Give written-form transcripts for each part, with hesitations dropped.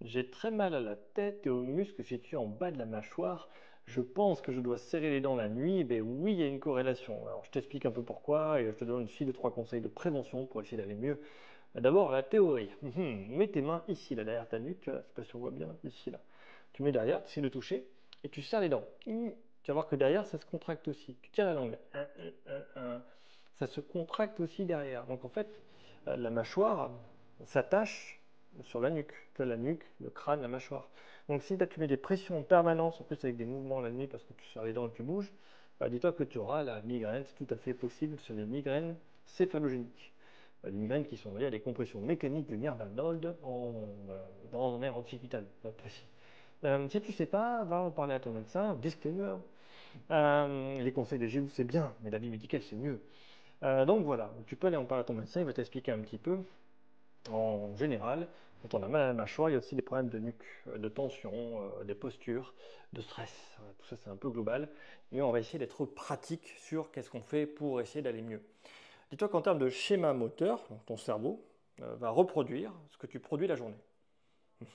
J'ai très mal à la tête et aux muscles situés en bas de la mâchoire. Je pense que je dois serrer les dents la nuit. Ben oui, il y a une corrélation. Alors je t'explique un peu pourquoi et je te donne aussi deux trois conseils de prévention pour essayer d'aller mieux. D'abord la théorie. Mets tes mains ici, là, derrière ta nuque. Je sais pas si on voit bien ici, là. Tu mets derrière, tu essaies de toucher et tu serres les dents. Tu vas voir que derrière, ça se contracte aussi. Tu tiens la langue. Ça se contracte aussi derrière. Donc en fait, la mâchoire s'attache sur la nuque. Tu as la nuque, le crâne, la mâchoire. Donc si tu mets des pressions en permanence, en plus avec des mouvements la nuit parce que tu serres les dents et tu bouges, bah, dis-toi que tu auras la migraine. C'est tout à fait possible. C'est une migraine céphalogénique. Des migraines qui sont liées à des compressions mécaniques du nerf dalnoïde dans un nerf occipital. Précis. Si tu ne sais pas, va en parler à ton médecin. Disclaimer. Les conseils de Gilles, c'est bien, mais la vie médicale, c'est mieux. Donc voilà, tu peux aller en parler à ton médecin, il va t'expliquer un petit peu. En général, quand on a mal à la mâchoire, il y a aussi des problèmes de nuque, de tension, des postures, de stress. Voilà, tout ça, c'est un peu global. Mais on va essayer d'être pratique sur qu'est-ce qu'on fait pour essayer d'aller mieux. Dis-toi qu'en termes de schéma moteur, donc ton cerveau va reproduire ce que tu produis la journée.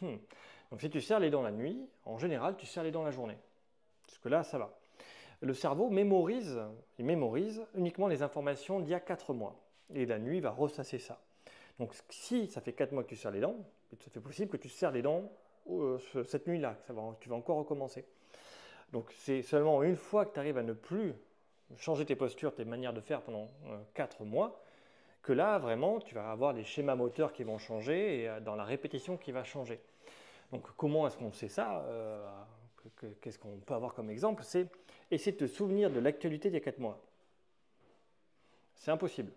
Donc si tu serres les dents la nuit, en général, tu serres les dents la journée. Parce que là, ça va. Le cerveau mémorise uniquement les informations d'il y a 4 mois. Et la nuit va ressasser ça. Donc si ça fait 4 mois que tu serres les dents, c'est possible que tu serres les dents cette nuit-là, tu vas encore recommencer. Donc c'est seulement une fois que tu arrives à ne plus changer tes postures, tes manières de faire pendant 4 mois, que là vraiment tu vas avoir les schémas moteurs qui vont changer et dans la répétition qui va changer. Donc comment est-ce qu'on sait ça Qu'est-ce qu'on peut avoir comme exemple? C'est essayer de te souvenir de l'actualité d'il y a 4 mois. C'est impossible.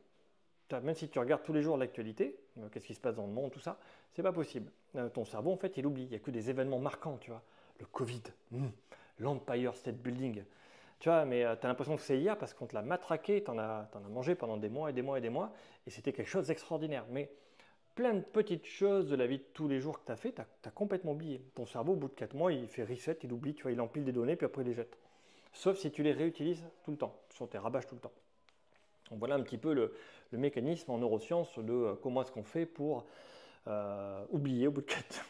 Même si tu regardes tous les jours l'actualité, qu'est-ce qui se passe dans le monde, tout ça, c'est pas possible. Ton cerveau, en fait, il oublie. Il n'y a que des événements marquants, tu vois. Le Covid, l'Empire State Building. Tu vois, mais tu as l'impression que c'est hier parce qu'on te l'a matraqué, t'en as mangé pendant des mois et des mois et des mois, et c'était quelque chose d'extraordinaire. Mais plein de petites choses de la vie de tous les jours que tu as fait, tu as complètement oublié. Ton cerveau, au bout de 4 mois, il fait reset, il oublie, tu vois, il empile des données, puis après il les jette. Sauf si tu les réutilises tout le temps, sur tes rabâches tout le temps. Donc voilà un petit peu le mécanisme en neurosciences de comment est-ce qu'on fait pour oublier au bout de 4.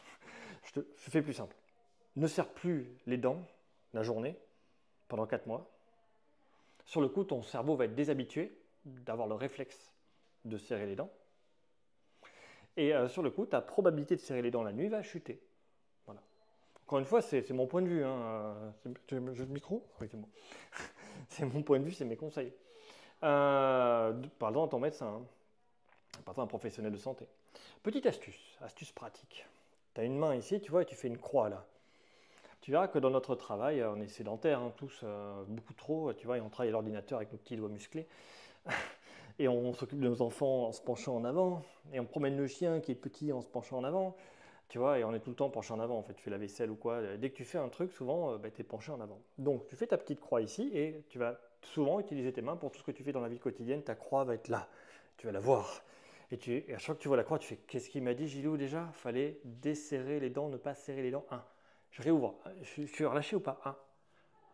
Je fais plus simple. Ne serre plus les dents la journée pendant 4 mois. Sur le coup, ton cerveau va être déshabitué d'avoir le réflexe de serrer les dents. Et sur le coup, ta probabilité de serrer les dents la nuit va chuter. Voilà. Encore une fois, c'est mon point de vue. Tu veux le micro? Oui, c'est bon. C'est mon point de vue, c'est mes conseils. Parle-en à ton médecin, parle-en à un professionnel de santé. Petite astuce pratique. Tu as une main ici, tu vois, et tu fais une croix là. Tu verras que dans notre travail, on est sédentaires, tous, beaucoup trop, tu vois, et on travaille à l'ordinateur avec nos petits doigts musclés. Et on s'occupe de nos enfants en se penchant en avant, et on promène le chien qui est petit en se penchant en avant, tu vois, et on est tout le temps penché en avant, en fait, tu fais la vaisselle ou quoi. Dès que tu fais un truc, souvent, tu es penché en avant. Donc, tu fais ta petite croix ici, et tu vas souvent utiliser tes mains pour tout ce que tu fais dans la vie quotidienne. Ta croix va être là, tu vas la voir. Et à chaque fois que tu vois la croix, tu fais qu'est-ce qu'il m'a dit, Gilou, déjà? Fallait desserrer les dents, ne pas serrer les dents. Je réouvre. Je suis relâché ou pas?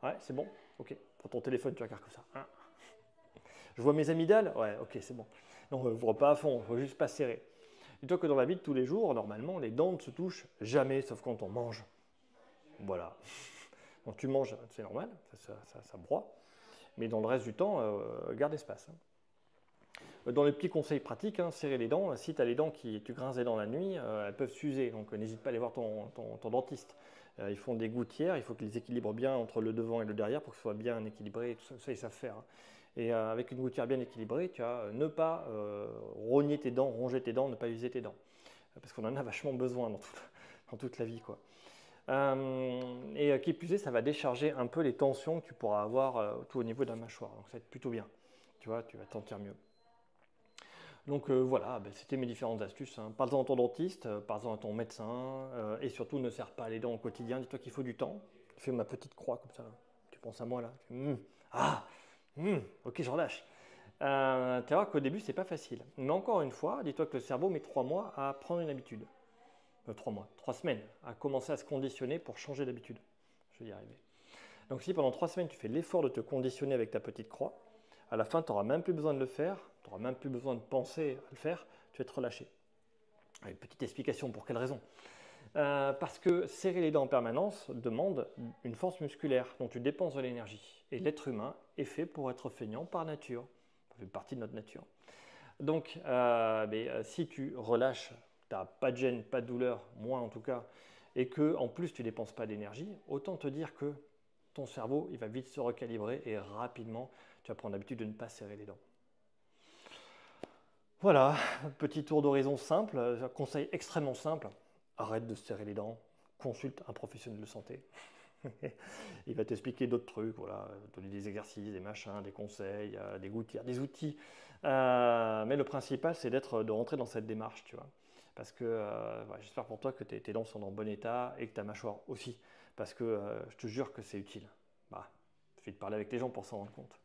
Ouais, c'est bon? Ok. Pour ton téléphone, tu regardes comme ça. Je vois mes amygdales? Ouais, ok, c'est bon. Donc, on ouvre pas à fond, il faut juste pas serrer. Dis-toi que dans la vie de tous les jours, normalement, les dents ne se touchent jamais, sauf quand on mange. Voilà. Donc tu manges, c'est normal, ça broie. Mais dans le reste du temps, garde espace. Dans les petits conseils pratiques, serrer les dents. Si tu as les dents tu grinces les dents la nuit, elles peuvent s'user. Donc n'hésite pas à aller voir ton dentiste. Ils font des gouttières, il faut qu'ils les équilibrent bien entre le devant et le derrière pour que ce soit bien équilibré. Tout ça, ils savent faire. Et avec une gouttière bien équilibrée, tu as ne pas rogner tes dents, ronger tes dents, ne pas user tes dents. Parce qu'on en a vachement besoin dans toute la vie, quoi. Et qui plus est, ça va décharger un peu les tensions que tu pourras avoir tout au niveau de la mâchoire. Donc ça va être plutôt bien. Tu vois, tu vas t'en sentir mieux. Donc voilà, c'était mes différentes astuces. Parle-en à ton dentiste, parle-en à ton médecin, et surtout ne serre pas les dents au quotidien. Dis-toi qu'il faut du temps. Fais ma petite croix comme ça. Tu penses à moi là. Ok, je relâche. Tu vas voir qu'au début, c'est pas facile. Mais encore une fois, dis-toi que le cerveau met 3 mois à prendre une habitude. 3 mois, 3 semaines à commencer à se conditionner pour changer d'habitude. Je vais y arriver. Donc si pendant 3 semaines, tu fais l'effort de te conditionner avec ta petite croix, à la fin, tu n'auras même plus besoin de le faire, tu n'auras même plus besoin de penser à le faire, tu vas te relâcher. Une petite explication pour quelle raison? Parce que serrer les dents en permanence demande une force musculaire dont tu dépenses de l'énergie. Et l'être humain est fait pour être feignant par nature. Ça fait partie de notre nature. Donc, si tu relâches, tu n'as pas de gêne, pas de douleur, moins en tout cas, et que en plus tu ne dépenses pas d'énergie, autant te dire que ton cerveau il va vite se recalibrer et rapidement tu vas prendre l'habitude de ne pas serrer les dents. Voilà, petit tour d'horizon simple, conseil extrêmement simple, arrête de se serrer les dents, consulte un professionnel de santé. Il va t'expliquer d'autres trucs, voilà, donner des exercices, des machins, des conseils, des gouttières, des outils. Mais le principal, c'est de rentrer dans cette démarche, tu vois. Parce que j'espère pour toi que tes dents sont en bon état et que ta mâchoire aussi. Parce que je te jure que c'est utile. Bah, il suffit de parler avec les gens pour s'en rendre compte.